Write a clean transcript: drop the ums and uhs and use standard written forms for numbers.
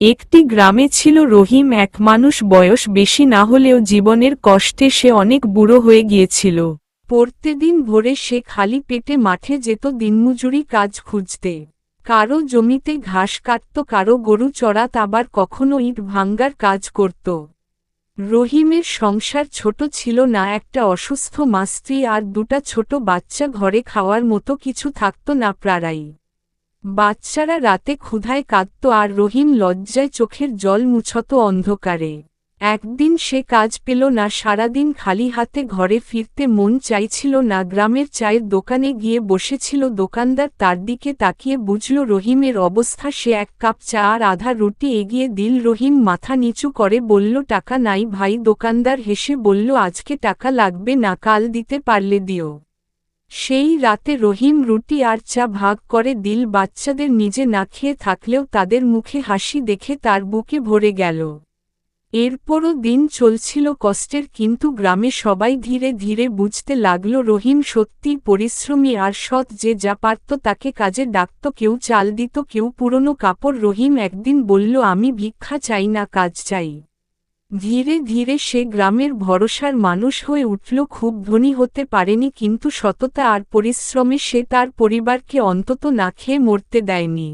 একটি গ্রামে ছিল রহিম, এক মানুষ, বয়স বেশি না হলেও জীবনের কষ্টে সে অনেক বুড়ো হয়ে গিয়েছিল। প্রতিদিন ভোরে সে খালি পেটে মাঠে যেত দিনমজুরি কাজ খুঁজতে। কারো জমিতে ঘাস কাটত, কারো গরু চড়াত, আবার কখনো ইট ভাঙ্গার কাজ করত। রহিমের সংসার ছোট ছিল না, একটা অসুস্থ মা, স্ত্রী আর দুটা ছোট বাচ্চা, ঘরে খাওয়ার মতো কিছু থাকত না প্রায়ই। বাচ্চারা রাতে ক্ষুধায় কাঁদত আর রহিম লজ্জায় চোখের জল মুছত অন্ধকারে। একদিন সে কাজ পেল না, সারাদিন খালি হাতে ঘরে ফিরতে মন চাইছিল না। গ্রামের চায়ের দোকানে গিয়ে বসেছিল দোকানদার, তার দিকে তাকিয়ে বুঝল রহিমের অবস্থা। সে এক কাপ চা আর আধা রুটি এগিয়ে দিল। রহিম মাথা নিচু করে বলল, টাকা নাই ভাই। দোকানদার হেসে বলল, আজকে টাকা লাগবে না, কাল দিতে পারলে দিও। সেই রাতে রহিম রুটি আর চা ভাগ করে দিল। বাচ্চাদের নিজে না খেয়ে থাকলেও তাদের মুখে হাসি দেখে তার বুকে ভরে গেল। এরপরও দিন চলছিল কষ্টের, কিন্তু গ্রামে সবাই ধীরে ধীরে বুঝতে লাগল রহিম সত্যিই পরিশ্রমী আর সৎ। যে যা পারত তাকে কাজে ডাকত, কেউ চাল দিত, কেউ পুরনো কাপড়। রহিম একদিন বলল, আমি ভিক্ষা চাই না, কাজ চাই। ধীরে ধীরে সে গ্রামের ভরসার মানুষ হয়ে উঠল। খুব ধনী হতে পারেনি, কিন্তু সততা আর পরিশ্রমে সে তার পরিবারকে অন্তত না খেয়ে মরতে দেয়নি।